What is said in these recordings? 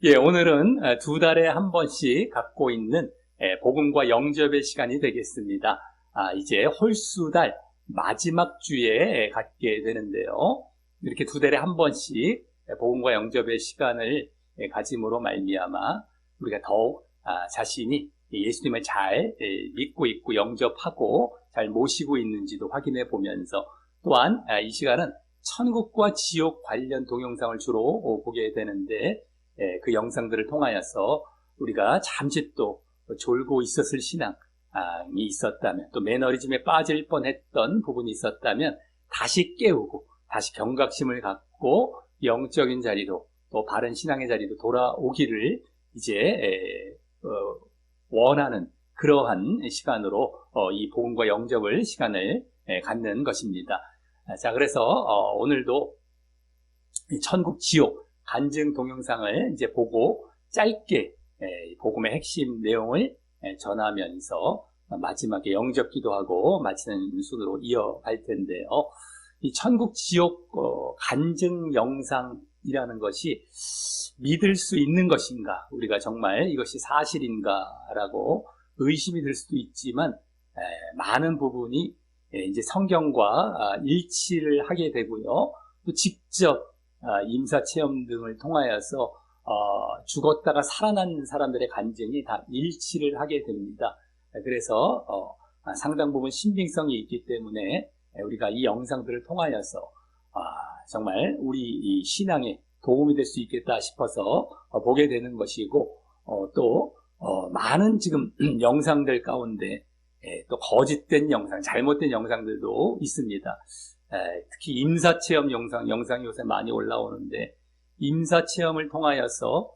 예, 오늘은 두 달에 한 번씩 갖고 있는 복음과 영접의 시간이 되겠습니다. 이제 홀수달 마지막 주에 갖게 되는데요. 이렇게 두 달에 한 번씩 복음과 영접의 시간을 가짐으로 말미암아 우리가 더욱 자신이 예수님을 잘 믿고 있고 영접하고 잘 모시고 있는지도 확인해 보면서 또한 이 시간은 천국과 지옥 관련 동영상을 주로 보게 되는데 그 영상들을 통하여서 우리가 잠시 또 졸고 있었을 신앙이 있었다면, 또 매너리즘에 빠질 뻔했던 부분이 있었다면 다시 깨우고 다시 경각심을 갖고 영적인 자리로, 또 바른 신앙의 자리로 돌아오기를 이제 원하는 그러한 시간으로 이 복음과 영접을 시간을 갖는 것입니다. 자, 그래서 오늘도 천국 지옥 간증 동영상을 이제 보고 짧게 복음의 핵심 내용을 전하면서 마지막에 영접 기도하고 마치는 순으로 이어갈 텐데요. 이 천국 지옥 간증 영상이라는 것이 믿을 수 있는 것인가, 우리가 정말 이것이 사실인가라고 의심이 들 수도 있지만 많은 부분이 이제 성경과 일치를 하게 되고요. 또 직접 임사체험 등을 통하여서 죽었다가 살아난 사람들의 간증이 다 일치를 하게 됩니다. 그래서 상당 부분 신빙성이 있기 때문에 우리가 이 영상들을 통하여서 정말 우리 이 신앙에 도움이 될 수 있겠다 싶어서 보게 되는 것이고, 또 많은 지금 영상들 가운데 또 거짓된 영상, 잘못된 영상들도 있습니다. 특히 임사체험 영상이 요새 많이 올라오는데, 임사체험을 통하여서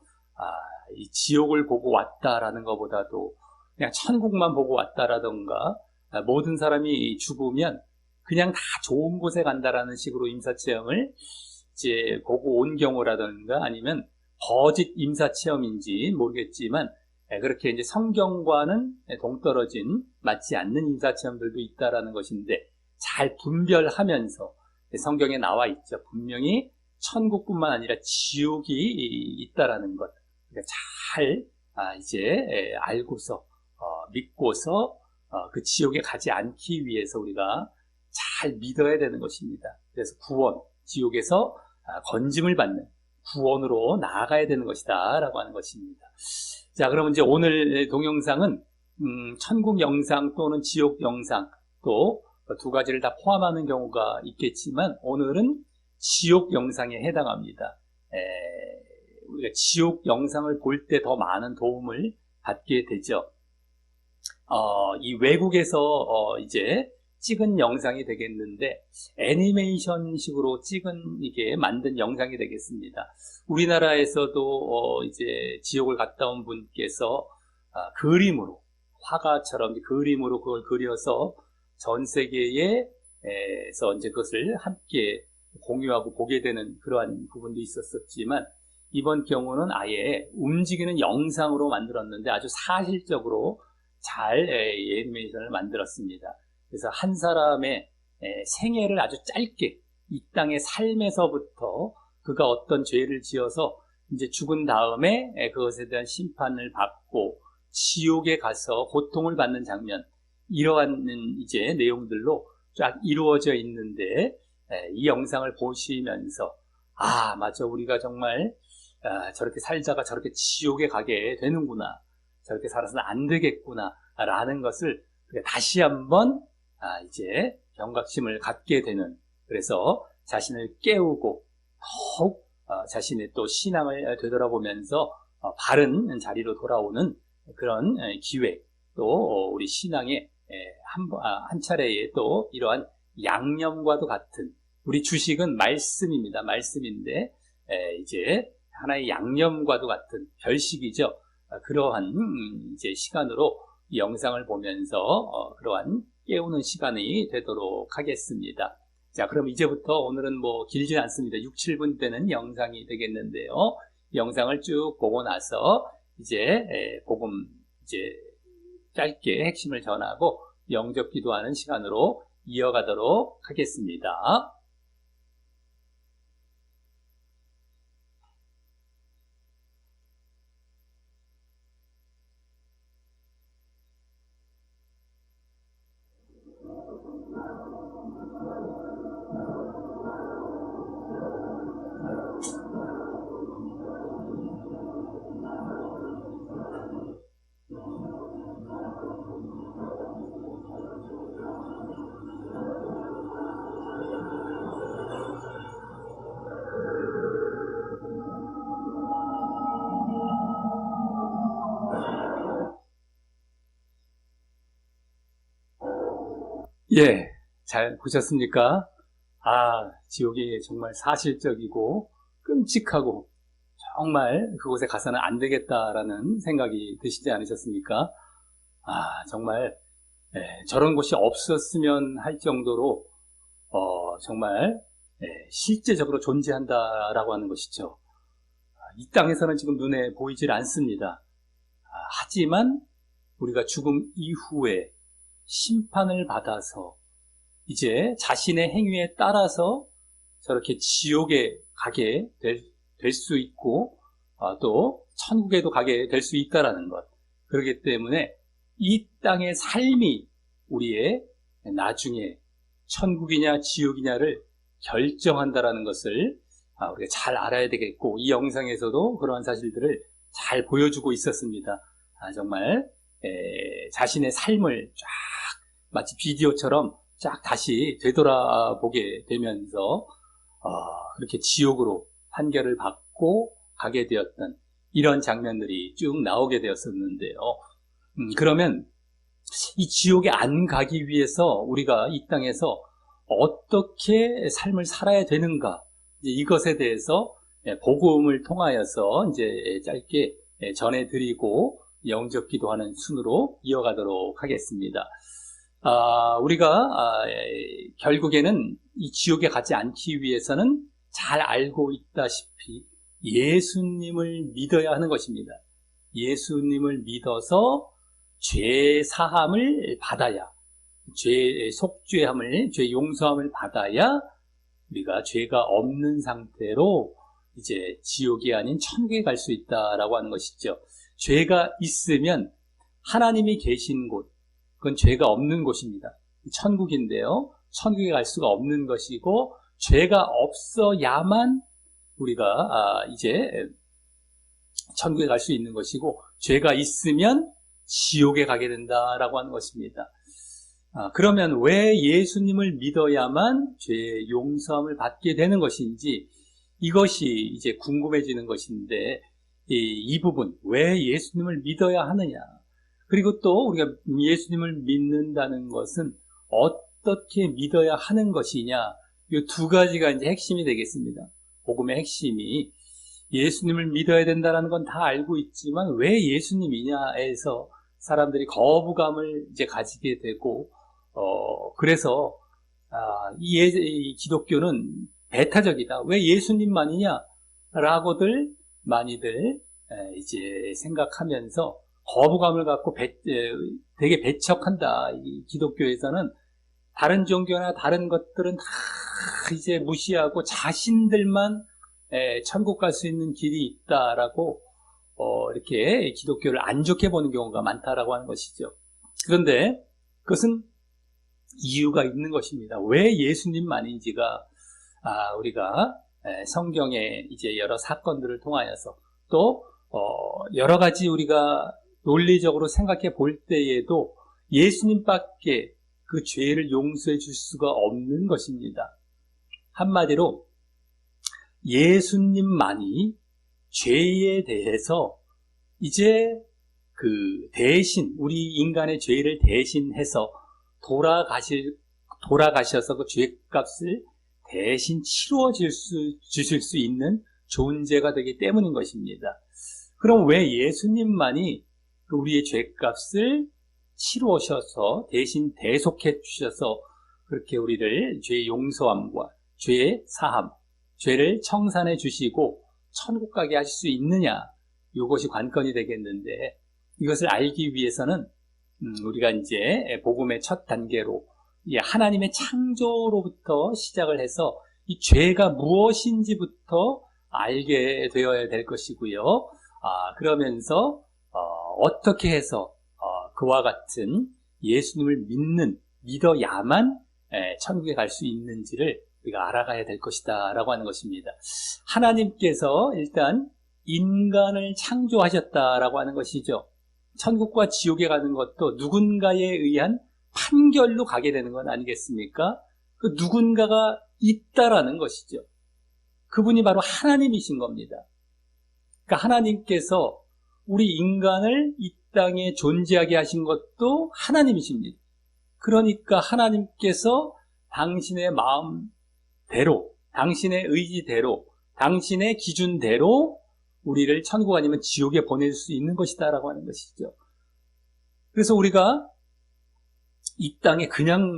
이 지옥을 보고 왔다라는 것보다도 그냥 천국만 보고 왔다라던가, 모든 사람이 죽으면 그냥 다 좋은 곳에 간다라는 식으로 임사체험을 이제 보고 온 경우라든가, 아니면 거짓 임사체험인지 모르겠지만 그렇게 이제 성경과는 동떨어진 맞지 않는 임사체험들도 있다라는 것인데, 잘 분별하면서 성경에 나와 있죠. 분명히 천국뿐만 아니라 지옥이 있다라는 것. 그러니까 잘 이제 알고서 믿고서 그 지옥에 가지 않기 위해서 우리가 잘 믿어야 되는 것입니다. 그래서 구원, 지옥에서 건짐을 받는 구원으로 나아가야 되는 것이다 라고 하는 것입니다. 자, 그러면 이제 오늘 동영상은 천국 영상 또는 지옥 영상, 또 두 가지를 다 포함하는 경우가 있겠지만 오늘은 지옥 영상에 해당합니다. 우리가 지옥 영상을 볼 때 더 많은 도움을 받게 되죠. 이 외국에서 이제 찍은 영상이 되겠는데, 애니메이션식으로 찍은 이게 만든 영상이 되겠습니다. 우리나라에서도 이제 지옥을 갔다 온 분께서 그림으로, 화가처럼 그림으로 그걸 그려서 전 세계에서 이제 그것을 함께 공유하고 보게 되는 그러한 부분도 있었지만, 이번 경우는 아예 움직이는 영상으로 만들었는데 아주 사실적으로 잘 애니메이션을 만들었습니다. 그래서 한 사람의 생애를 아주 짧게, 이 땅의 삶에서부터 그가 어떤 죄를 지어서 이제 죽은 다음에 그것에 대한 심판을 받고 지옥에 가서 고통을 받는 장면, 이러한 이제 내용들로 쫙 이루어져 있는데, 이 영상을 보시면서 맞아, 우리가 정말 저렇게 살다가 저렇게 지옥에 가게 되는구나, 저렇게 살아서는 안 되겠구나 라는 것을 다시 한번 이제 경각심을 갖게 되는, 그래서 자신을 깨우고 더욱 자신의 또 신앙을 되돌아보면서 바른 자리로 돌아오는 그런 기회, 또 우리 신앙의 한 차례에 또 이러한 양념과도 같은, 우리 주식은 말씀입니다. 말씀인데 이제 하나의 양념과도 같은 별식이죠. 그러한 이제 시간으로 이 영상을 보면서 그러한 깨우는 시간이 되도록 하겠습니다. 자, 그럼 이제부터 오늘은 뭐 길지 않습니다. 6, 7분 되는 영상이 되겠는데요. 이 영상을 쭉 보고 나서 이제 복음 이제 짧게 핵심을 전하고 영접 기도하는 시간으로 이어가도록 하겠습니다. 예, 잘 보셨습니까? 지옥이 정말 사실적이고 끔찍하고 정말 그곳에 가서는 안 되겠다라는 생각이 드시지 않으셨습니까? 정말 저런 곳이 없었으면 할 정도로 정말 실제적으로 존재한다라고 하는 것이죠. 이 땅에서는 지금 눈에 보이질 않습니다. 하지만 우리가 죽음 이후에 심판을 받아서 이제 자신의 행위에 따라서 저렇게 지옥에 가게 될 수 있고 또 천국에도 가게 될 수 있다라는 것. 그렇기 때문에 이 땅의 삶이 우리의 나중에 천국이냐 지옥이냐를 결정한다라는 것을 우리가 잘 알아야 되겠고, 이 영상에서도 그러한 사실들을 잘 보여주고 있었습니다. 정말 자신의 삶을 쫙 마치 비디오처럼 쫙 다시 되돌아보게 되면서 그렇게 지옥으로 판결을 받고 가게 되었던 이런 장면들이 쭉 나오게 되었었는데요. 그러면 이 지옥에 안 가기 위해서 우리가 이 땅에서 어떻게 삶을 살아야 되는가, 이것에 대해서 복음을 통하여서 이제 짧게 전해드리고 영접 기도하는 순으로 이어가도록 하겠습니다. 우리가 결국에는 이 지옥에 가지 않기 위해서는 잘 알고 있다시피 예수님을 믿어야 하는 것입니다. 예수님을 믿어서 죄 사함을 받아야, 죄 속죄함을, 죄 용서함을 받아야 우리가 죄가 없는 상태로 이제 지옥이 아닌 천국에 갈 수 있다라고 하는 것이죠. 죄가 있으면 하나님이 계신 곳, 그건 죄가 없는 곳입니다. 천국인데요. 천국에 갈 수가 없는 것이고, 죄가 없어야만 우리가 이제 천국에 갈 수 있는 것이고, 죄가 있으면 지옥에 가게 된다라고 하는 것입니다. 그러면 왜 예수님을 믿어야만 죄의 용서함을 받게 되는 것인지, 이것이 이제 궁금해지는 것인데, 이 부분, 왜 예수님을 믿어야 하느냐, 그리고 또 우리가 예수님을 믿는다는 것은 어떻게 믿어야 하는 것이냐, 이 두 가지가 이제 핵심이 되겠습니다. 복음의 핵심이, 예수님을 믿어야 된다는 건 다 알고 있지만 왜 예수님이냐에서 사람들이 거부감을 이제 가지게 되고, 그래서 이 기독교는 배타적이다, 왜 예수님만이냐라고들 많이들 이제 생각하면서 거부감을 갖고 되게 배척한다. 이 기독교에서는 다른 종교나 다른 것들은 다 이제 무시하고 자신들만 천국 갈 수 있는 길이 있다라고 이렇게 기독교를 안 좋게 보는 경우가 많다라고 하는 것이죠. 그런데 그것은 이유가 있는 것입니다. 왜 예수님만인지가 우리가 성경의 이제 여러 사건들을 통하여서 또 여러 가지 우리가 논리적으로 생각해 볼 때에도 예수님밖에 그 죄를 용서해 줄 수가 없는 것입니다. 한마디로 예수님만이 죄에 대해서 이제 그 대신 우리 인간의 죄를 대신해서 돌아가셔서 그 죄값을 대신 주실 수 있는 존재가 되기 때문인 것입니다. 그럼 왜 예수님만이 우리의 죄값을 치루셔서 대신 대속해 주셔서 그렇게 우리를 죄의 용서함과 죄의 사함, 죄를 청산해 주시고 천국 가게 하실 수 있느냐, 이것이 관건이 되겠는데, 이것을 알기 위해서는 우리가 이제 복음의 첫 단계로 하나님의 창조로부터 시작을 해서 이 죄가 무엇인지부터 알게 되어야 될 것이고요. 그러면서 어떻게 해서 그와 같은 예수님을 믿어야만 천국에 갈 수 있는지를 우리가 알아가야 될 것이다 라고 하는 것입니다. 하나님께서 일단 인간을 창조하셨다라고 하는 것이죠. 천국과 지옥에 가는 것도 누군가에 의한 판결로 가게 되는 건 아니겠습니까? 그 누군가가 있다라는 것이죠. 그분이 바로 하나님이신 겁니다. 그러니까 하나님께서 우리 인간을 이 땅에 존재하게 하신 것도 하나님이십니다. 그러니까 하나님께서 당신의 마음대로, 당신의 의지대로, 당신의 기준대로 우리를 천국 아니면 지옥에 보낼 수 있는 것이다라고 하는 것이죠. 그래서 우리가 이 땅에 그냥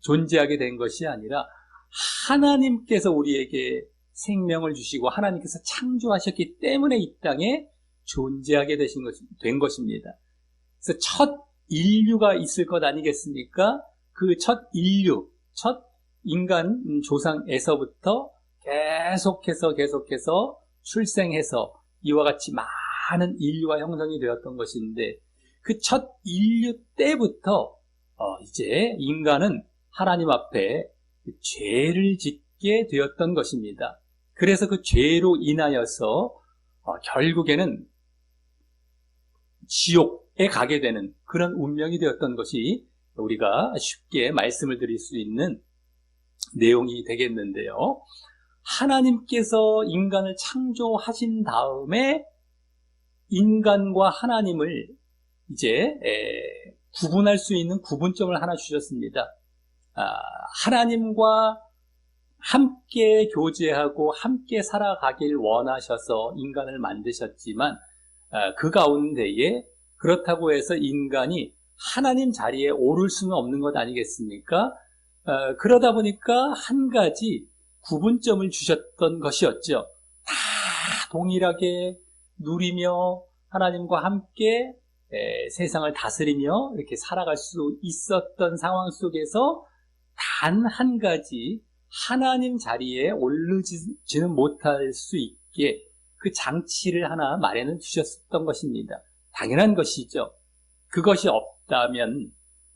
존재하게 된 것이 아니라 하나님께서 우리에게 생명을 주시고 하나님께서 창조하셨기 때문에 이 땅에 존재하게 된 것입니다. 그래서 첫 인류가 있을 것 아니겠습니까? 그 첫 인류, 첫 인간 조상에서부터 계속해서 출생해서 이와 같이 많은 인류가 형성이 되었던 것인데, 그 첫 인류 때부터 이제 인간은 하나님 앞에 죄를 짓게 되었던 것입니다. 그래서 그 죄로 인하여서 결국에는 지옥에 가게 되는 그런 운명이 되었던 것이 우리가 쉽게 말씀을 드릴 수 있는 내용이 되겠는데요. 하나님께서 인간을 창조하신 다음에 인간과 하나님을 이제 구분할 수 있는 구분점을 하나 주셨습니다. 하나님과 함께 교제하고 함께 살아가길 원하셔서 인간을 만드셨지만 그 가운데에 그렇다고 해서 인간이 하나님 자리에 오를 수는 없는 것 아니겠습니까? 그러다 보니까 한 가지 구분점을 주셨던 것이었죠. 다 동일하게 누리며 하나님과 함께 세상을 다스리며 이렇게 살아갈 수 있었던 상황 속에서 단 한 가지 하나님 자리에 오르지는 못할 수 있게 그 장치를 하나 마련해 주셨던 것입니다. 당연한 것이죠. 그것이 없다면,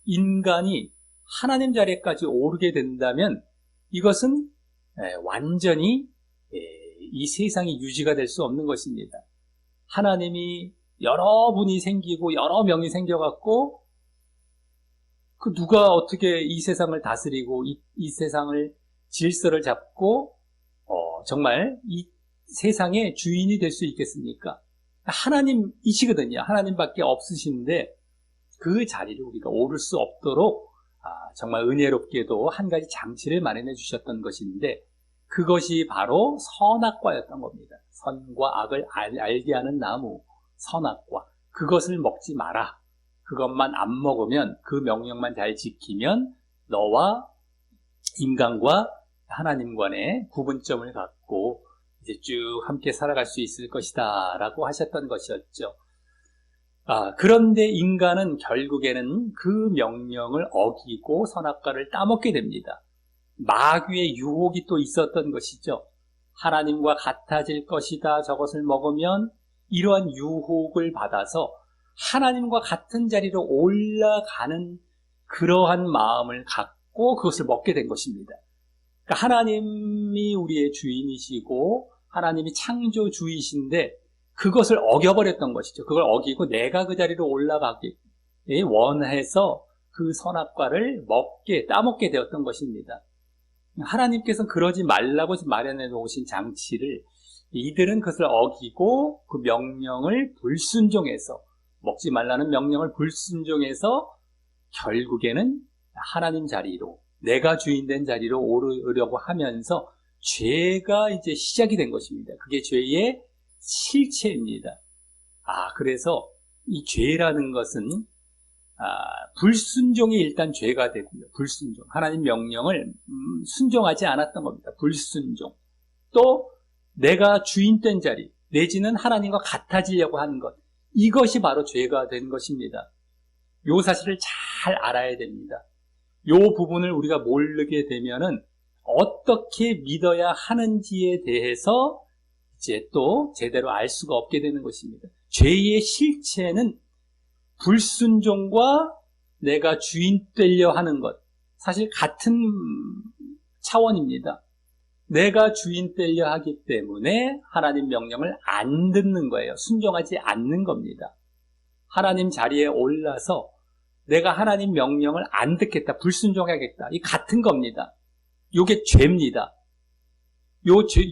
인간이 하나님 자리에까지 오르게 된다면 이것은 완전히 이 세상이 유지가 될 수 없는 것입니다. 하나님이 여러 분이 생기고 여러 명이 생겨갖고 그 누가 어떻게 이 세상을 다스리고 이 세상을 질서를 잡고 정말 이 세상의 주인이 될 수 있겠습니까? 하나님이시거든요. 하나님밖에 없으신데 그 자리를 우리가 오를 수 없도록 정말 은혜롭게도 한 가지 장치를 마련해 주셨던 것인데, 그것이 바로 선악과였던 겁니다. 선과 악을 알게 하는 나무, 선악과. 그것을 먹지 마라. 그것만 안 먹으면, 그 명령만 잘 지키면 너와 인간과 하나님 간의 구분점을 갖고 이제 쭉 함께 살아갈 수 있을 것이다 라고 하셨던 것이었죠. 그런데 인간은 결국에는 그 명령을 어기고 선악과를 따먹게 됩니다. 마귀의 유혹이 또 있었던 것이죠. 하나님과 같아질 것이다, 저것을 먹으면. 이러한 유혹을 받아서 하나님과 같은 자리로 올라가는 그러한 마음을 갖고 그것을 먹게 된 것입니다. 그러니까 하나님이 우리의 주인이시고 하나님이 창조주이신데 그것을 어겨버렸던 것이죠. 그걸 어기고 내가 그 자리로 올라가기 원해서 그 선악과를 따먹게 되었던 것입니다. 하나님께서는 그러지 말라고 마련해 놓으신 장치를 이들은 그것을 어기고 그 명령을 불순종해서, 먹지 말라는 명령을 불순종해서 결국에는 하나님 자리로, 내가 주인된 자리로 오르려고 하면서 죄가 이제 시작이 된 것입니다. 그게 죄의 실체입니다. 그래서 이 죄라는 것은 불순종이 일단 죄가 되고요. 불순종. 하나님 명령을 순종하지 않았던 겁니다. 불순종. 또 내가 주인된 자리, 내지는 하나님과 같아지려고 하는 것. 이것이 바로 죄가 된 것입니다. 이 사실을 잘 알아야 됩니다. 이 부분을 우리가 모르게 되면은 어떻게 믿어야 하는지에 대해서 이제 또 제대로 알 수가 없게 되는 것입니다. 죄의 실체는 불순종과 내가 주인 되려 하는 것, 사실 같은 차원입니다. 내가 주인 되려 하기 때문에 하나님 명령을 안 듣는 거예요. 순종하지 않는 겁니다. 하나님 자리에 올라서 내가 하나님 명령을 안 듣겠다, 불순종하겠다, 이 같은 겁니다. 요게 죄입니다.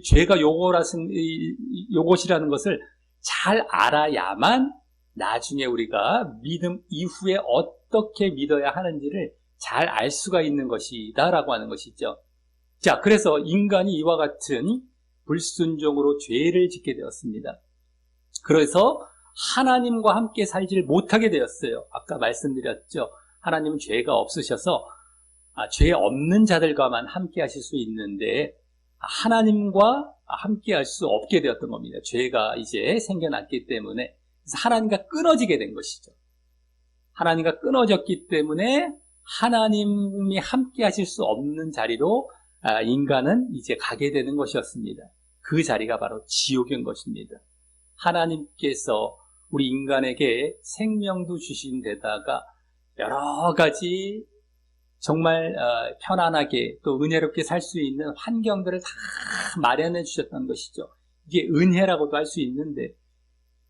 죄가 요것이라는 것을 잘 알아야만 나중에 우리가 믿음 이후에 어떻게 믿어야 하는지를 잘 알 수가 있는 것이다라고 하는 것이죠. 자, 그래서 인간이 이와 같은 불순종으로 죄를 짓게 되었습니다. 그래서 하나님과 함께 살지를 못하게 되었어요. 아까 말씀드렸죠. 하나님은 죄가 없으셔서 죄 없는 자들과만 함께 하실 수 있는데 하나님과 함께 할 수 없게 되었던 겁니다. 죄가 이제 생겨났기 때문에. 그래서 하나님과 끊어지게 된 것이죠. 하나님과 끊어졌기 때문에 하나님이 함께 하실 수 없는 자리로 인간은 이제 가게 되는 것이었습니다. 그 자리가 바로 지옥인 것입니다. 하나님께서 우리 인간에게 생명도 주신 데다가 여러 가지 정말 편안하게 또 은혜롭게 살 수 있는 환경들을 다 마련해 주셨던 것이죠. 이게 은혜라고도 할 수 있는데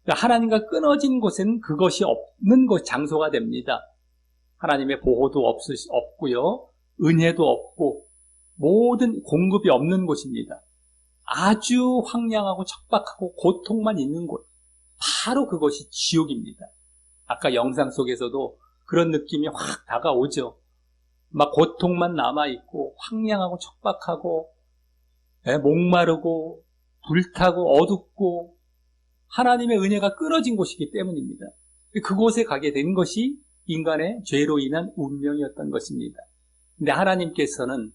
하나님과 끊어진 곳은 그것이 없는 장소가 됩니다. 하나님의 보호도 없고요. 은혜도 없고 모든 공급이 없는 곳입니다. 아주 황량하고 척박하고 고통만 있는 곳. 바로 그것이 지옥입니다. 아까 영상 속에서도 그런 느낌이 확 다가오죠. 막 고통만 남아있고 황량하고 척박하고 목마르고 불타고 어둡고 하나님의 은혜가 끊어진 곳이기 때문입니다. 그곳에 가게 된 것이 인간의 죄로 인한 운명이었던 것입니다. 근데 하나님께서는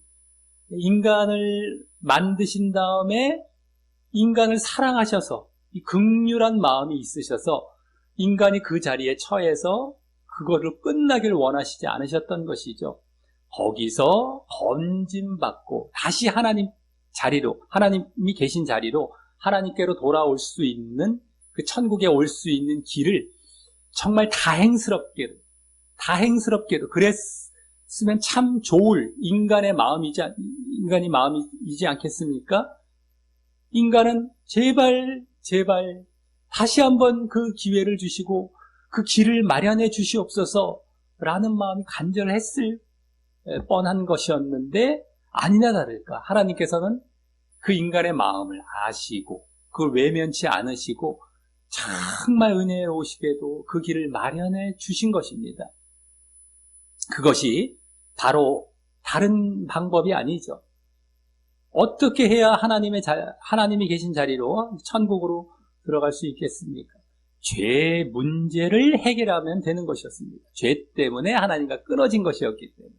인간을 만드신 다음에 인간을 사랑하셔서 이 긍휼한 마음이 있으셔서 인간이 그 자리에 처해서 그거를 끝나길 원하시지 않으셨던 것이죠. 거기서 건짐받고 다시 하나님 자리로, 하나님이 계신 자리로 하나님께로 돌아올 수 있는 그 천국에 올 수 있는 길을 정말 다행스럽게도 그랬으면 참 좋을 인간의 마음이지 않겠습니까? 인간은 제발 다시 한번 그 기회를 주시고 그 길을 마련해 주시옵소서라는 마음이 간절했을 뻔한 것이었는데 아니나 다를까 하나님께서는 그 인간의 마음을 아시고 그걸 외면치 않으시고 정말 은혜로우시게도 그 길을 마련해 주신 것입니다. 그것이 바로 다른 방법이 아니죠. 어떻게 해야 하나님이 계신 자리로 천국으로 들어갈 수 있겠습니까? 죄 문제를 해결하면 되는 것이었습니다. 죄 때문에 하나님과 끊어진 것이었기 때문에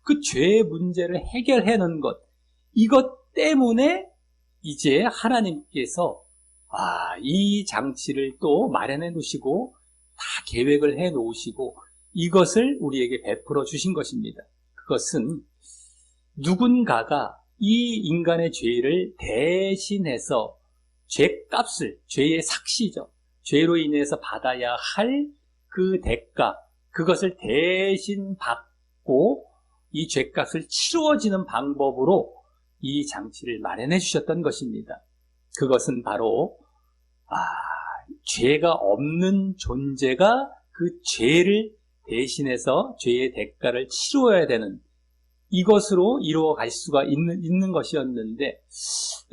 그 죄 문제를 해결해 놓은 것, 이것 때문에 이제 하나님께서 이 장치를 또 마련해 놓으시고 다 계획을 해 놓으시고 이것을 우리에게 베풀어 주신 것입니다. 그것은 누군가가 이 인간의 죄를 대신해서 죄값을, 죄의 삭시죠. 죄로 인해서 받아야 할 그 대가, 그것을 대신 받고 이 죄값을 치루어지는 방법으로 이 장치를 마련해 주셨던 것입니다. 그것은 바로 죄가 없는 존재가 그 죄를 대신해서 죄의 대가를 치루어야 되는 이것으로 이루어갈 수가 있는 것이었는데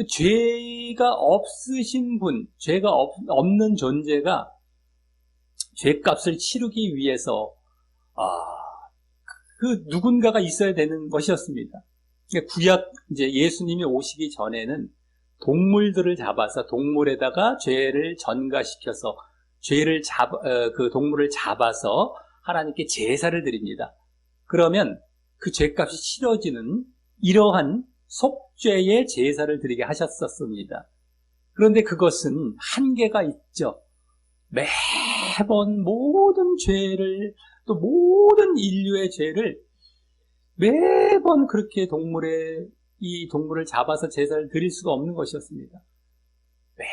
죄가 없으신 분, 죄가 없는 존재가 죄값을 치르기 위해서 그 누군가가 있어야 되는 것이었습니다. 구약 이제 예수님이 오시기 전에는 동물들을 잡아서 동물에다가 죄를 전가시켜서 그 동물을 잡아서 하나님께 제사를 드립니다. 그러면 그 죄값이 치러지는 이러한 속죄의 제사를 드리게 하셨었습니다. 그런데 그것은 한계가 있죠. 매번 모든 죄를 또 모든 인류의 죄를 매번 그렇게 이 동물을 잡아서 제사를 드릴 수가 없는 것이었습니다. 매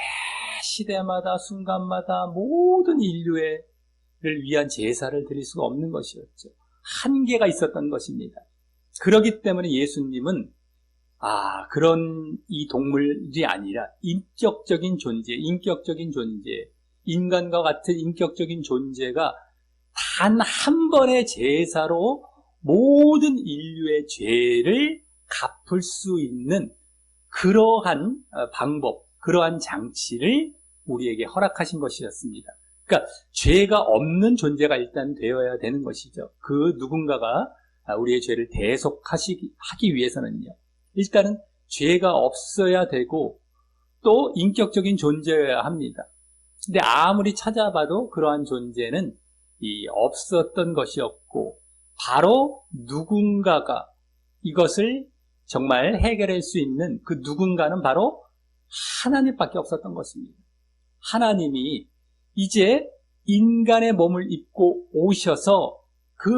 시대마다 순간마다 모든 인류를 위한 제사를 드릴 수가 없는 것이었죠. 한계가 있었던 것입니다. 그렇기 때문에 예수님은 그런 이 동물이 아니라 인격적인 존재, 인간과 같은 인격적인 존재가 단 한 번의 제사로 모든 인류의 죄를 갚을 수 있는 그러한 방법, 그러한 장치를 우리에게 허락하신 것이었습니다. 그러니까 죄가 없는 존재가 일단 되어야 되는 것이죠. 그 누군가가 우리의 죄를 대속하기 위해서는요. 일단은 죄가 없어야 되고 또 인격적인 존재여야 합니다. 근데 아무리 찾아봐도 그러한 존재는 없었던 것이었고 바로 누군가가 이것을 정말 해결할 수 있는 그 누군가는 바로 하나님밖에 없었던 것입니다. 하나님이 이제 인간의 몸을 입고 오셔서 그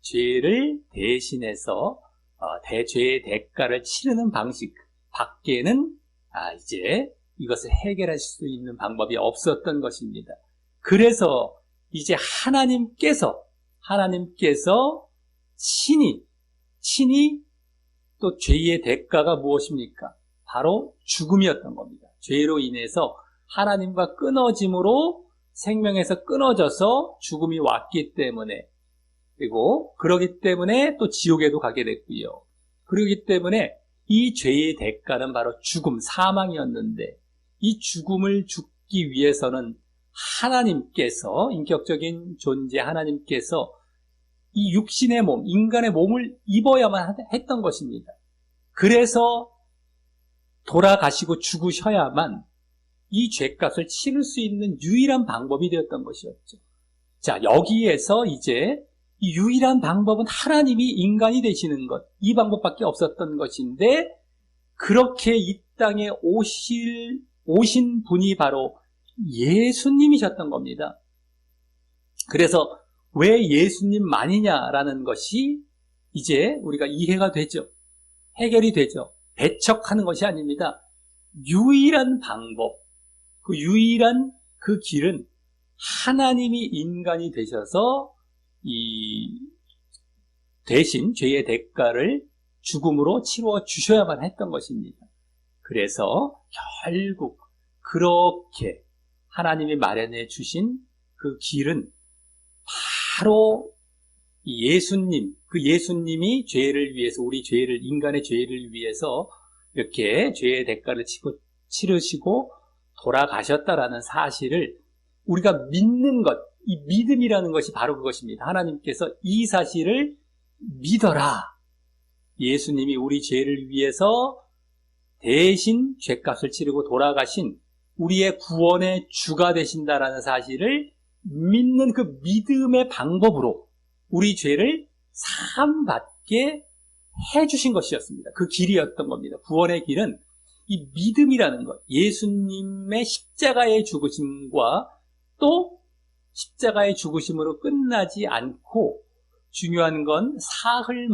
죄를 대신해서 죄의 대가를 치르는 방식 밖에는 이제 이것을 해결할 수 있는 방법이 없었던 것입니다. 그래서 이제 하나님께서 친히 또 죄의 대가가 무엇입니까? 바로 죽음이었던 겁니다. 죄로 인해서 하나님과 끊어짐으로 생명에서 끊어져서 죽음이 왔기 때문에, 그리고 그러기 때문에 또 지옥에도 가게 됐고요. 그러기 때문에 이 죄의 대가는 바로 죽음, 사망이었는데 이 죽음을 죽기 위해서는 하나님께서, 인격적인 존재 하나님께서 이 육신의 몸, 인간의 몸을 입어야만 했던 것입니다. 그래서 돌아가시고 죽으셔야만 이 죄값을 치를 수 있는 유일한 방법이 되었던 것이었죠. 자, 여기에서 이제 이 유일한 방법은 하나님이 인간이 되시는 것, 이 방법밖에 없었던 것인데 그렇게 이 땅에 오신 분이 바로 예수님이셨던 겁니다. 그래서 왜 예수님만이냐라는 것이 이제 우리가 이해가 되죠. 해결이 되죠. 배척하는 것이 아닙니다. 유일한 방법, 그 유일한 그 길은 하나님이 인간이 되셔서 이 대신 죄의 대가를 죽음으로 치루어 주셔야만 했던 것입니다. 그래서 결국 그렇게 하나님이 마련해 주신 그 길은 바로 예수님, 그 예수님이 죄를 위해서, 우리 죄를, 인간의 죄를 위해서 이렇게 죄의 대가를 치르시고 돌아가셨다라는 사실을 우리가 믿는 것, 이 믿음이라는 것이 바로 그것입니다. 하나님께서 이 사실을 믿어라. 예수님이 우리 죄를 위해서 대신 죄값을 치르고 돌아가신 우리의 구원의 주가 되신다라는 사실을 믿는 그 믿음의 방법으로 우리 죄를 사함받게 해주신 것이었습니다. 그 길이었던 겁니다. 구원의 길은 이 믿음이라는 것, 예수님의 십자가의 죽으심과 또 십자가의 죽으심으로 끝나지 않고 중요한 건 3일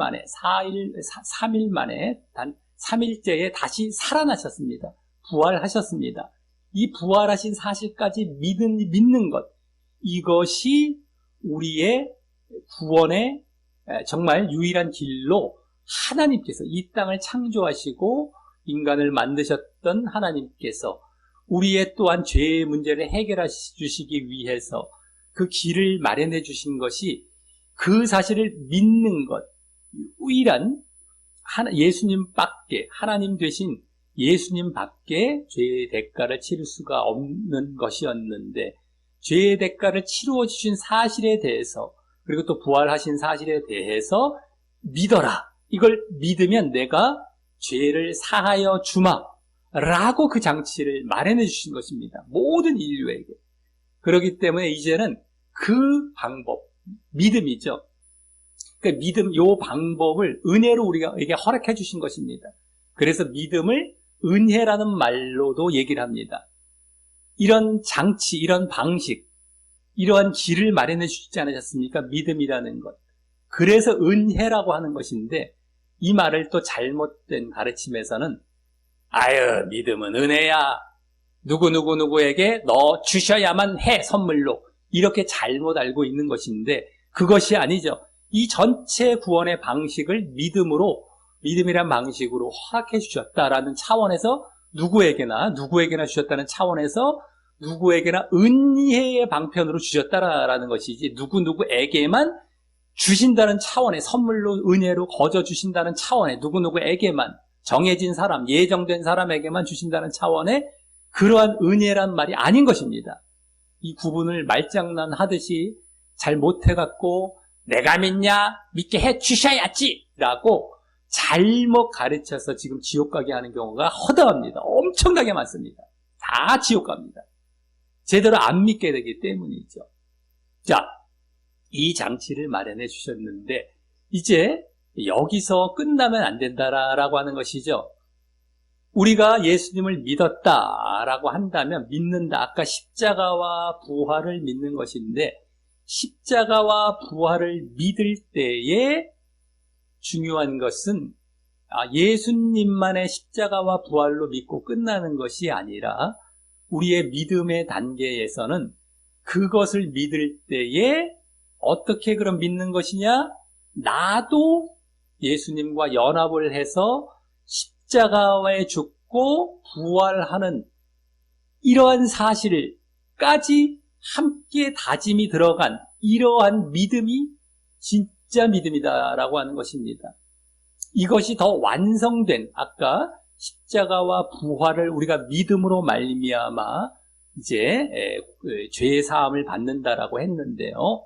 만에 단 3일째에 다시 살아나셨습니다. 부활하셨습니다. 이 부활하신 사실까지 믿는 것, 이것이 우리의 구원의 정말 유일한 길로 하나님께서 이 땅을 창조하시고 인간을 만드셨던 하나님께서 우리의 또한 죄의 문제를 해결해 주시기 위해서 그 길을 마련해 주신 것이 그 사실을 믿는 것, 유일한 예수님밖에, 하나님 되신 예수님밖에 죄의 대가를 치를 수가 없는 것이었는데 죄의 대가를 치루어 주신 사실에 대해서 그리고 또 부활하신 사실에 대해서 믿어라. 이걸 믿으면 내가 죄를 사하여 주마 라고 그 장치를 마련해 주신 것입니다. 모든 인류에게. 그렇기 때문에 이제는 그 방법, 믿음이죠. 그 믿음, 요 방법을 은혜로 우리에게 허락해 주신 것입니다. 그래서 믿음을 은혜라는 말로도 얘기를 합니다. 이런 장치, 이런 방식, 이러한 길을 마련해 주시지 않으셨습니까? 믿음이라는 것. 그래서 은혜라고 하는 것인데 이 말을 또 잘못된 가르침에서는 믿음은 은혜야. 누구에게 너 주셔야만 해, 선물로. 이렇게 잘못 알고 있는 것인데 그것이 아니죠. 이 전체 구원의 방식을 믿음이란 방식으로 허락해 주셨다라는 차원에서 누구에게나 주셨다는 차원에서 누구에게나 은혜의 방편으로 주셨다라는 것이지 누구에게만 주신다는 차원의 선물로 은혜로 거저 주신다는 차원의 누구에게만 정해진 사람, 예정된 사람에게만 주신다는 차원의 그러한 은혜란 말이 아닌 것입니다. 이 구분을 말장난하듯이 잘 못해갖고 내가 믿냐? 믿게 해 주셔야지! 라고 잘못 가르쳐서 지금 지옥 가게 하는 경우가 허다합니다. 엄청나게 많습니다. 다 지옥 갑니다. 제대로 안 믿게 되기 때문이죠. 자, 이 장치를 마련해 주셨는데 이제 여기서 끝나면 안 된다라고 하는 것이죠. 우리가 예수님을 믿었다라고 한다면 믿는다. 아까 십자가와 부활을 믿는 것인데 십자가와 부활을 믿을 때에 중요한 것은 예수님만의 십자가와 부활로 믿고 끝나는 것이 아니라 우리의 믿음의 단계에서는 그것을 믿을 때에 어떻게 그럼 믿는 것이냐? 나도 예수님과 연합을 해서 십자가에 죽고 부활하는 이러한 사실까지 함께 다짐이 들어간 이러한 믿음이 진짜 믿음이다라고 하는 것입니다. 이것이 더 완성된 아까 십자가와 부활을 우리가 믿음으로 말미암아 이제 죄 사함을 받는다라고 했는데요.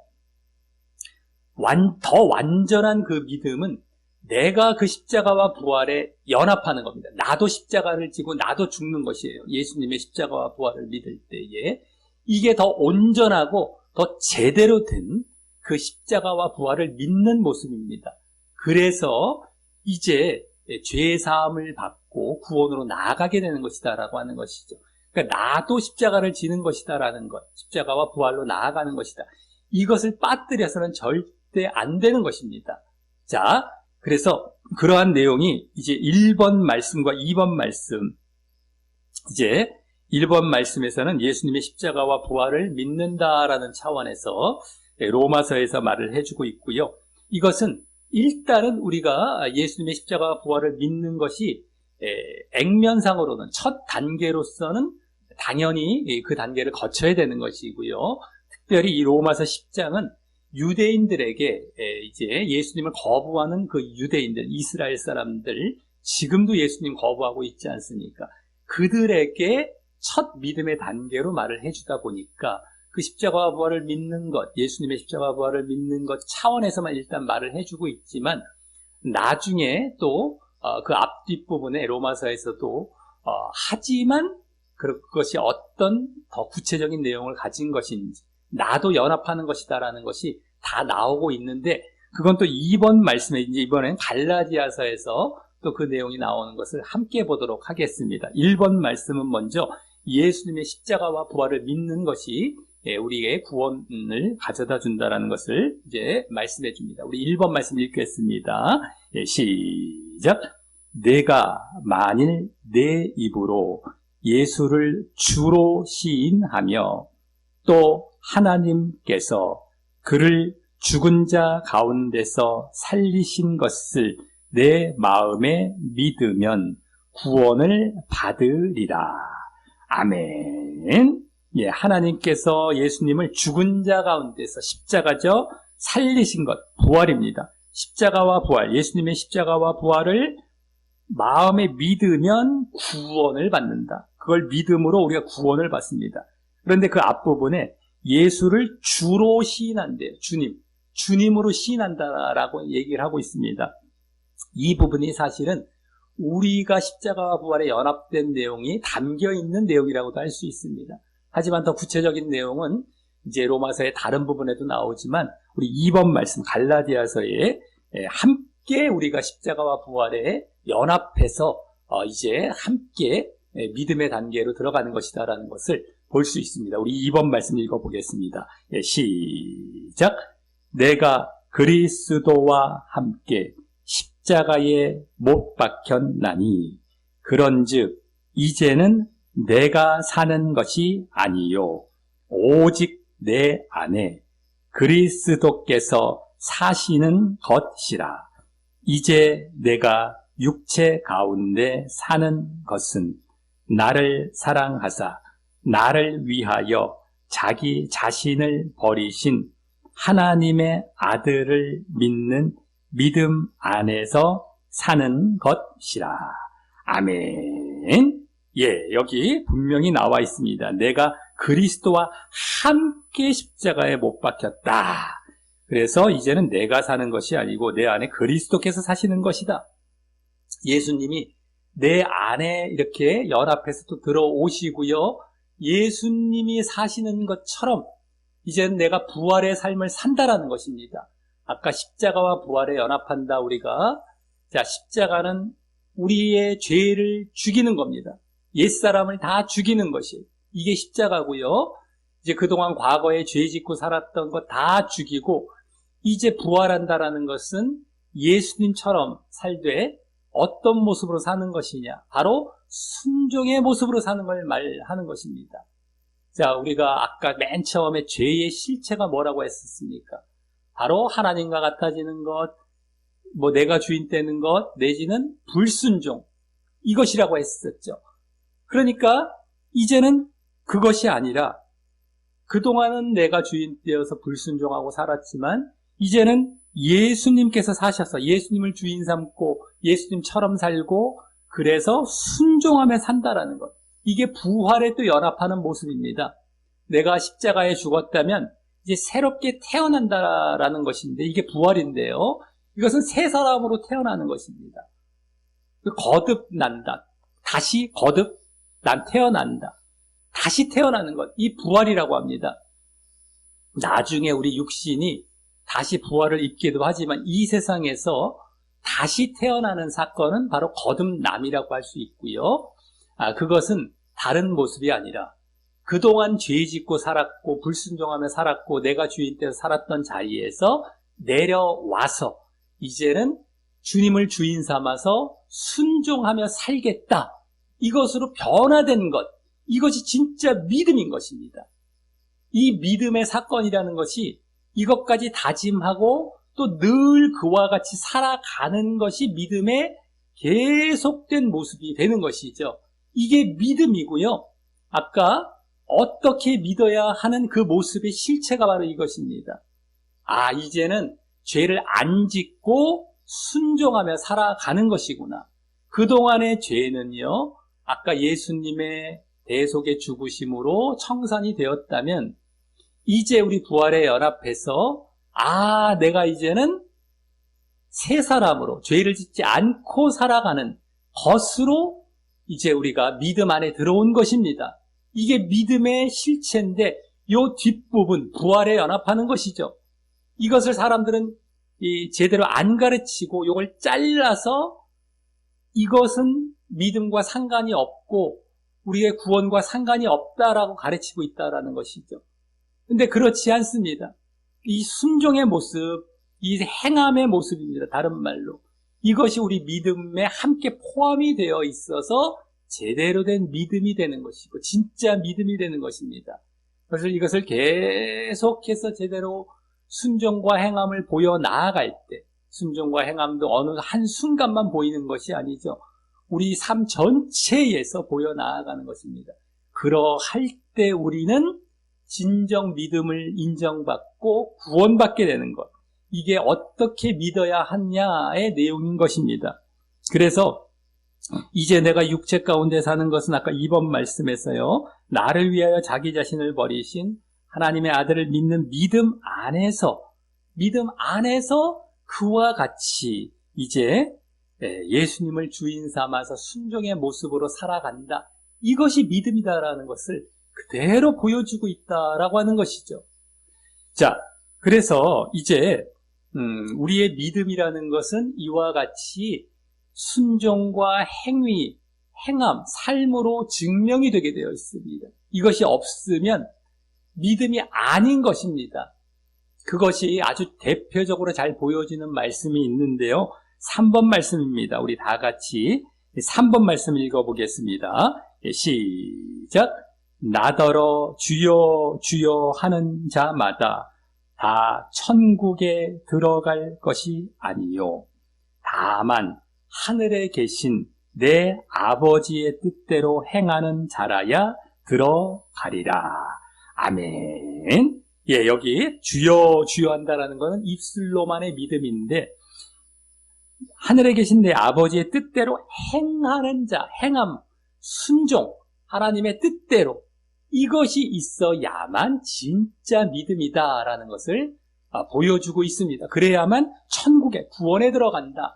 더 완전한 그 믿음은 내가 그 십자가와 부활에 연합하는 겁니다. 나도 십자가를 지고 나도 죽는 것이에요. 예수님의 십자가와 부활을 믿을 때에 이게 더 온전하고 더 제대로 된 그 십자가와 부활을 믿는 모습입니다. 그래서 이제 죄 사함을 받고 구원으로 나아가게 되는 것이다라고 하는 것이죠. 그러니까 나도 십자가를 지는 것이다라는 것, 십자가와 부활로 나아가는 것이다. 이것을 빠뜨려서는 절대 안 되는 것입니다. 자, 그래서 그러한 내용이 이제 1번 말씀과 2번 말씀, 이제 1번 말씀에서는 예수님의 십자가와 부활을 믿는다라는 차원에서 로마서에서 말을 해주고 있고요. 이것은 일단은 우리가 예수님의 십자가와 부활을 믿는 것이 액면상으로는 첫 단계로서는 당연히 그 단계를 거쳐야 되는 것이고요. 특별히 이 로마서 10장은 유대인들에게 이제 예수님을 거부하는 그 유대인들, 이스라엘 사람들, 지금도 예수님 거부하고 있지 않습니까? 그들에게 첫 믿음의 단계로 말을 해주다 보니까 그 십자가와 부활을 믿는 것, 예수님의 십자가와 부활을 믿는 것 차원에서만 일단 말을 해주고 있지만 나중에 또 그 앞뒷부분에 로마서에서도 하지만 그것이 어떤 더 구체적인 내용을 가진 것인지 나도 연합하는 것이다라는 것이 다 나오고 있는데 그건 또 2번 말씀에 이제 이번엔 갈라디아서에서 또 그 내용이 나오는 것을 함께 보도록 하겠습니다. 1번 말씀은 먼저 예수님의 십자가와 부활을 믿는 것이 우리의 구원을 가져다 준다라는 것을 이제 말씀해 줍니다. 우리 1번 말씀 읽겠습니다. 시작. 내가 만일 내 입으로 예수를 주로 시인하며 또 하나님께서 그를 죽은 자 가운데서 살리신 것을 내 마음에 믿으면 구원을 받으리라. 아멘. 예, 하나님께서 예수님을 죽은 자 가운데서 십자가죠. 살리신 것, 부활입니다. 십자가와 부활, 예수님의 십자가와 부활을 마음에 믿으면 구원을 받는다. 그걸 믿음으로 우리가 구원을 받습니다. 그런데 그 앞부분에 예수를 주로 시인한대요. 주님으로 시인한다라고 얘기를 하고 있습니다. 이 부분이 사실은 우리가 십자가와 부활에 연합된 내용이 담겨있는 내용이라고도 할 수 있습니다. 하지만 더 구체적인 내용은 이제 로마서의 다른 부분에도 나오지만 우리 2번 말씀 갈라디아서에 함께 우리가 십자가와 부활에 연합해서 이제 함께 믿음의 단계로 들어가는 것이다라는 것을 볼 수 있습니다. 우리 2번 말씀 읽어보겠습니다. 시작. 내가 그리스도와 함께 십자가에 못 박혔나니 그런즉 이제는 내가 사는 것이 아니요 오직 내 안에 그리스도께서 사시는 것이라. 이제 내가 육체 가운데 사는 것은 나를 사랑하사 나를 위하여 자기 자신을 버리신 하나님의 아들을 믿는 믿음 안에서 사는 것이라. 아멘. 예, 여기 분명히 나와 있습니다. 내가 그리스도와 함께 십자가에 못 박혔다. 그래서 이제는 내가 사는 것이 아니고 내 안에 그리스도께서 사시는 것이다. 예수님이 내 안에 이렇게 연합해서 또 들어오시고요. 예수님이 사시는 것처럼 이제는 내가 부활의 삶을 산다라는 것입니다. 아까 십자가와 부활에 연합한다 우리가. 자, 십자가는 우리의 죄를 죽이는 겁니다. 옛사람을 다 죽이는 것이 이게 십자가고요. 이제 그동안 과거에 죄 짓고 살았던 것 다 죽이고 이제 부활한다라는 것은 예수님처럼 살되 어떤 모습으로 사는 것이냐? 바로 순종의 모습으로 사는 걸 말하는 것입니다. 자, 우리가 아까 맨 처음에 죄의 실체가 뭐라고 했었습니까? 바로 하나님과 같아지는 것, 내가 주인 되는 것, 내지는 불순종. 이것이라고 했었죠. 그러니까 이제는 그것이 아니라 그동안은 내가 주인 되어서 불순종하고 살았지만 이제는 예수님께서 사셔서 예수님을 주인 삼고 예수님처럼 살고 그래서 순종하며 산다라는 것. 이게 부활에 또 연합하는 모습입니다. 내가 십자가에 죽었다면 이제 새롭게 태어난다라는 것인데 이게 부활인데요. 이것은 새 사람으로 태어나는 것입니다. 거듭난다. 다시 거듭 난 태어난다. 다시 태어나는 것. 이 부활이라고 합니다. 나중에 우리 육신이 다시 부활을 입기도 하지만 이 세상에서 다시 태어나는 사건은 바로 거듭남이라고 할 수 있고요. 그것은 다른 모습이 아니라 그동안 죄 짓고 살았고 불순종하며 살았고 내가 주인 때서 살았던 자리에서 내려와서 이제는 주님을 주인 삼아서 순종하며 살겠다. 이것으로 변화된 것. 이것이 진짜 믿음인 것입니다. 이 믿음의 사건이라는 것이 이것까지 다짐하고 또 늘 그와 같이 살아가는 것이 믿음의 계속된 모습이 되는 것이죠. 이게 믿음이고요. 아까 어떻게 믿어야 하는 그 모습의 실체가 바로 이것입니다. 이제는 죄를 안 짓고 순종하며 살아가는 것이구나. 그동안의 죄는요, 아까 예수님의 대속의 죽으심으로 청산이 되었다면 이제 우리 부활에 연합해서 내가 이제는 새 사람으로 죄를 짓지 않고 살아가는 것으로 이제 우리가 믿음 안에 들어온 것입니다. 이게 믿음의 실체인데 이 뒷부분 부활에 연합하는 것이죠. 이것을 사람들은 제대로 안 가르치고 이걸 잘라서 이것은 믿음과 상관이 없고 우리의 구원과 상관이 없다라고 가르치고 있다라는 것이죠. 근데 그렇지 않습니다. 이 순종의 모습, 이 행함의 모습입니다. 다른 말로. 이것이 우리 믿음에 함께 포함이 되어 있어서 제대로 된 믿음이 되는 것이고 진짜 믿음이 되는 것입니다. 그래서 이것을 계속해서 제대로 순종과 행함을 보여 나아갈 때 순종과 행함도 어느 한순간만 보이는 것이 아니죠. 우리 삶 전체에서 보여 나아가는 것입니다. 그러할 때 우리는 진정 믿음을 인정받고 구원받게 되는 것. 이게 어떻게 믿어야 하냐의 내용인 것입니다. 그래서 이제 내가 육체 가운데 사는 것은 아까 2번 말씀에서요. 나를 위하여 자기 자신을 버리신 하나님의 아들을 믿는 믿음 안에서 그와 같이 이제 예수님을 주인 삼아서 순종의 모습으로 살아간다. 이것이 믿음이다라는 것을 그대로 보여주고 있다라고 하는 것이죠. 자, 그래서 이제 우리의 믿음이라는 것은 이와 같이 순종과 행위, 행함, 삶으로 증명이 되게 되어 있습니다. 이것이 없으면 믿음이 아닌 것입니다. 그것이 아주 대표적으로 잘 보여지는 말씀이 있는데요. 3번 말씀입니다. 우리 다 같이 3번 말씀 읽어보겠습니다. 시작. 나더러 주여 주여 하는 자마다 다 천국에 들어갈 것이 아니요 다만 하늘에 계신 내 아버지의 뜻대로 행하는 자라야 들어가리라. 아멘. 여기 주여 주여 한다라는 것은 입술로만의 믿음인데 하늘에 계신 내 아버지의 뜻대로 행하는 자, 행함, 순종, 하나님의 뜻대로 이것이 있어야만 진짜 믿음이다라는 것을 보여주고 있습니다. 그래야만 천국에 구원에 들어간다.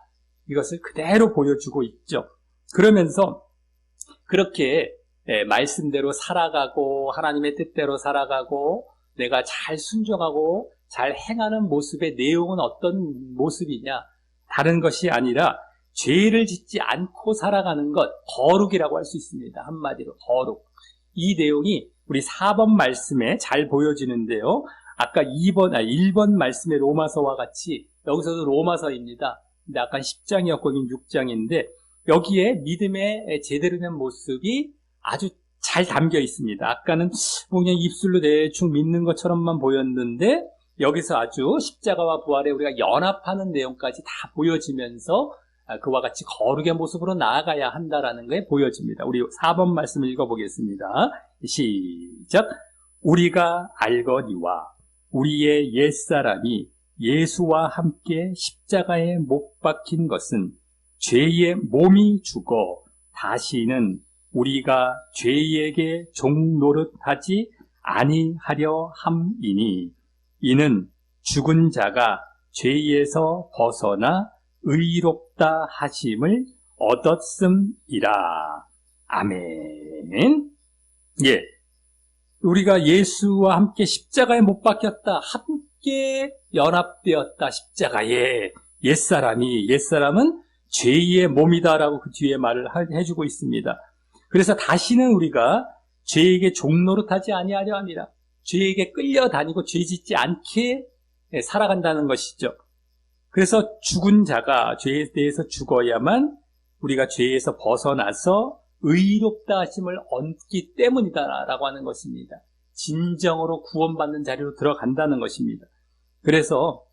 이것을 그대로 보여주고 있죠. 그러면서 그렇게 말씀대로 살아가고 하나님의 뜻대로 살아가고 내가 잘 순종하고 잘 행하는 모습의 내용은 어떤 모습이냐? 다른 것이 아니라 죄를 짓지 않고 살아가는 것, 거룩이라고 할 수 있습니다. 한마디로 거룩. 이 내용이 우리 4번 말씀에 잘 보여지는데요. 아까 1번 말씀의 로마서와 같이 여기서도 로마서입니다. 근데 아까 10장이었고 여긴 6장인데 여기에 믿음의 제대로 된 모습이 아주 잘 담겨 있습니다. 아까는 그냥 입술로 대충 믿는 것처럼만 보였는데 여기서 아주 십자가와 부활에 우리가 연합하는 내용까지 다 보여지면서 그와 같이 거룩의 모습으로 나아가야 한다라는 게 보여집니다. 우리 4번 말씀을 읽어보겠습니다. 시작. 우리가 알거니와 우리의 옛사람이 예수와 함께 십자가에 못 박힌 것은 죄의 몸이 죽어 다시는 우리가 죄에게 종노릇하지 아니하려 함이니 이는 죽은 자가 죄에서 벗어나 의롭다 하심을 얻었음이라. 아멘. 예. 우리가 예수와 함께 십자가에 못 박혔다. 함께 연합되었다. 십자가에. 옛사람은 죄의 몸이다라고 그 뒤에 말을 해주고 있습니다. 그래서 다시는 우리가 죄에게 종노릇하지 아니하려 함이라. 죄에게 끌려다니고 죄 짓지 않게 살아간다는 것이죠. 그래서 죽은 자가 죄에 대해서 죽어야만 우리가 죄에서 벗어나서 의롭다 하심을 얻기 때문이다라고 하는 것입니다. 진정으로 구원받는 자리로 들어간다는 것입니다. 그래서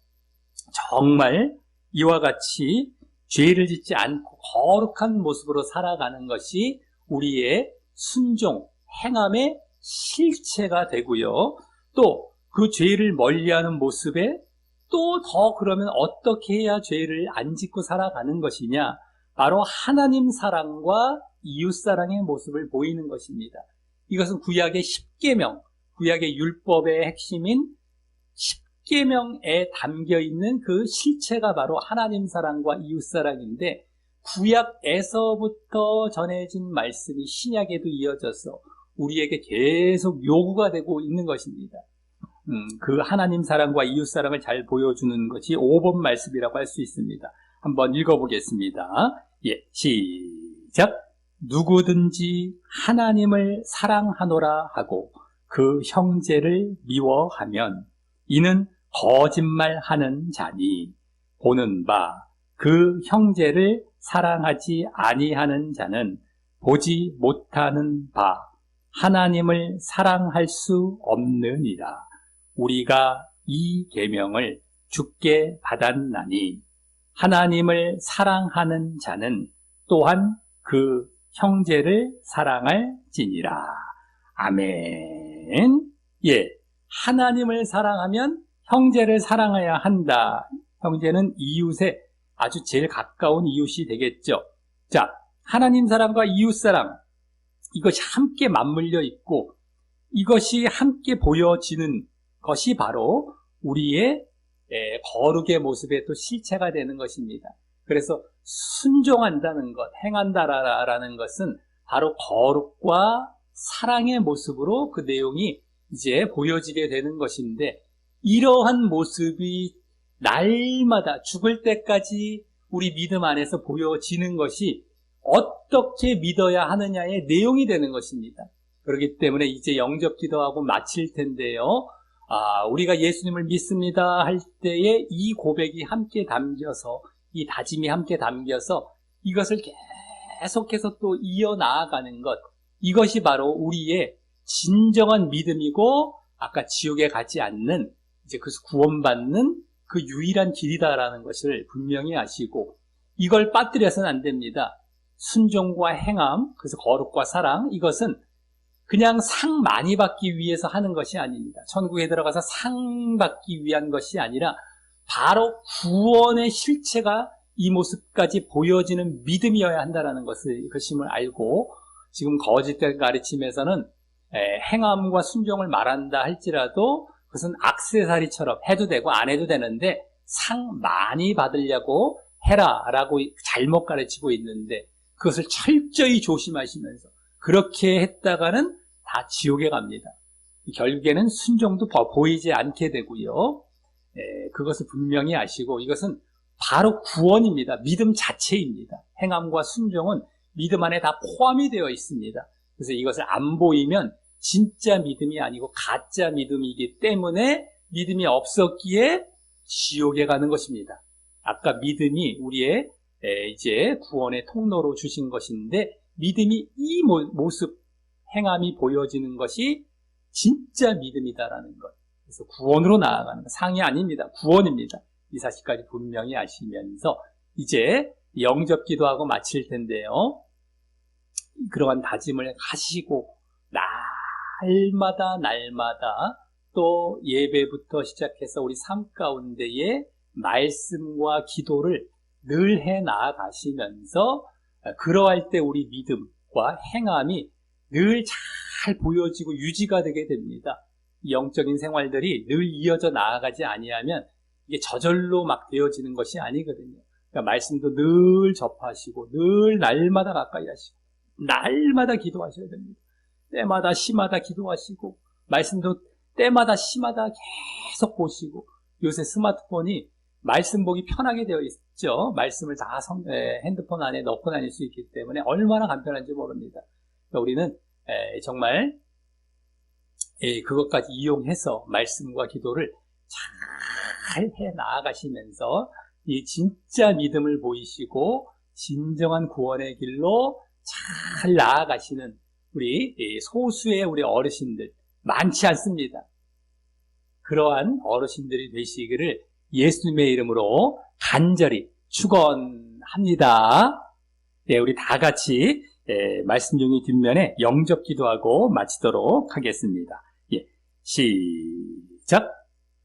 정말 이와 같이 죄를 짓지 않고 거룩한 모습으로 살아가는 것이 우리의 순종, 행함의 실체가 되고요. 또 그 죄를 멀리하는 모습에 또 더 그러면 어떻게 해야 죄를 안 짓고 살아가는 것이냐? 바로 하나님 사랑과 이웃 사랑의 모습을 보이는 것입니다. 이것은 구약의 10계명, 구약의 율법의 핵심인 10계명에 담겨 있는 그 실체가 바로 하나님 사랑과 이웃 사랑인데 구약에서부터 전해진 말씀이 신약에도 이어져서 우리에게 계속 요구가 되고 있는 것입니다. 그 하나님 사랑과 이웃 사랑을 잘 보여주는 것이 5번 말씀이라고 할 수 있습니다. 한번 읽어보겠습니다. 예, 시작. 누구든지 하나님을 사랑하노라 하고 그 형제를 미워하면 이는 거짓말하는 자니 보는 바 그 형제를 사랑하지 아니하는 자는 보지 못하는 바 하나님을 사랑할 수 없느니라. 우리가 이 계명을 주께 받았나니 하나님을 사랑하는 자는 또한 그 형제를 사랑할지니라. 아멘. 예, 하나님을 사랑하면 형제를 사랑해야 한다. 형제는 이웃의 아주 제일 가까운 이웃이 되겠죠. 자, 하나님 사랑과 이웃 사랑 이것이 함께 맞물려 있고 이것이 함께 보여지는 것이 바로 우리의 거룩의 모습의 또 실체가 되는 것입니다. 그래서 순종한다는 것, 행한다라는 것은 바로 거룩과 사랑의 모습으로 그 내용이 이제 보여지게 되는 것인데 이러한 모습이 날마다 죽을 때까지 우리 믿음 안에서 보여지는 것이 어떻게 믿어야 하느냐의 내용이 되는 것입니다. 그렇기 때문에 이제 영접 기도하고 마칠 텐데요. 우리가 예수님을 믿습니다 할 때에 이 고백이 함께 담겨서 이 다짐이 함께 담겨서 이것을 계속해서 또 이어나가는 것 이것이 바로 우리의 진정한 믿음이고 아까 지옥에 가지 않는 이제 그 구원받는 그 유일한 길이다라는 것을 분명히 아시고 이걸 빠뜨려서는 안 됩니다. 순종과 행함, 그래서 거룩과 사랑 이것은 그냥 상 많이 받기 위해서 하는 것이 아닙니다. 천국에 들어가서 상 받기 위한 것이 아니라 바로 구원의 실체가 이 모습까지 보여지는 믿음이어야 한다는 것임을 알고 지금 거짓된 가르침에서는 행함과 순종을 말한다 할지라도 그것은 액세서리처럼 해도 되고 안 해도 되는데 상 많이 받으려고 해라라고 잘못 가르치고 있는데 그것을 철저히 조심하시면서 그렇게 했다가는 다 지옥에 갑니다. 결국에는 순종도 보이지 않게 되고요. 그것을 분명히 아시고 이것은 바로 구원입니다. 믿음 자체입니다. 행함과 순종은 믿음 안에 다 포함이 되어 있습니다. 그래서 이것을 안 보이면 진짜 믿음이 아니고 가짜 믿음이기 때문에 믿음이 없었기에 지옥에 가는 것입니다. 아까 믿음이 우리의 이제 구원의 통로로 주신 것인데 믿음이 이 모습 행함이 보여지는 것이 진짜 믿음이다라는 것. 그래서 구원으로 나아가는 것. 상이 아닙니다. 구원입니다. 이 사실까지 분명히 아시면서 이제 영접 기도하고 마칠 텐데요. 그러한 다짐을 하시고 날마다 또 예배부터 시작해서 우리 삶 가운데에 말씀과 기도를 늘 해 나아가시면서 그러할 때 우리 믿음과 행함이 늘 잘 보여지고 유지가 되게 됩니다. 영적인 생활들이 늘 이어져 나아가지 아니하면 이게 저절로 막 되어지는 것이 아니거든요. 그러니까 말씀도 늘 접하시고 늘 날마다 가까이 하시고 날마다 기도하셔야 됩니다. 때마다 시마다 기도하시고 말씀도 때마다 시마다 계속 보시고 요새 스마트폰이 말씀 보기 편하게 되어 있죠. 말씀을 다 핸드폰 안에 넣고 다닐 수 있기 때문에 얼마나 간편한지 모릅니다. 그러니까 우리는 정말 그것까지 이용해서 말씀과 기도를 잘 해 나아가시면서 이 진짜 믿음을 보이시고 진정한 구원의 길로 잘 나아가시는 우리 소수의 우리 어르신들 많지 않습니다. 그러한 어르신들이 되시기를 예수님의 이름으로 간절히 축원합니다. 네, 우리 다 같이 말씀 중의 뒷면에 영접 기도하고 마치도록 하겠습니다. 예, 시작.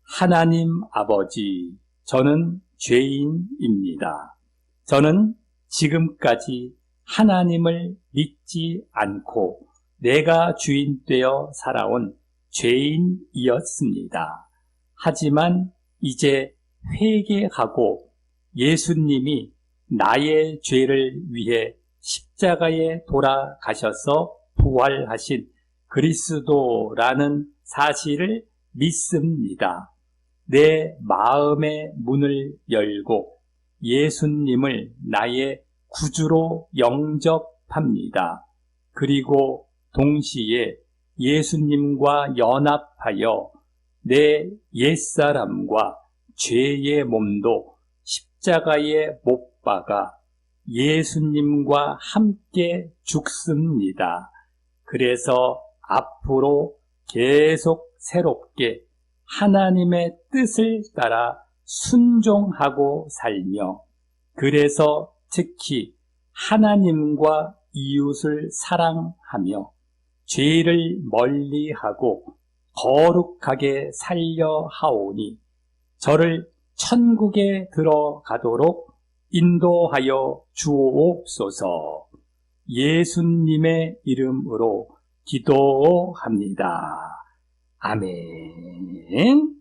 하나님 아버지, 저는 죄인입니다. 저는 지금까지 하나님을 믿지 않고 내가 주인 되어 살아온 죄인이었습니다. 하지만 이제 회개하고 예수님이 나의 죄를 위해 십자가에 돌아가셔서 부활하신 그리스도라는 사실을 믿습니다. 내 마음의 문을 열고 예수님을 나의 구주로 영접합니다. 그리고 동시에 예수님과 연합하여 내 옛사람과 죄의 몸도 십자가에 못 박아 예수님과 함께 죽습니다. 그래서 앞으로 계속 새롭게 하나님의 뜻을 따라 순종하고 살며 그래서 특히 하나님과 이웃을 사랑하며 죄를 멀리하고 거룩하게 살려 하오니 저를 천국에 들어가도록 인도하여 주옵소서. 예수님의 이름으로 기도합니다. 아멘.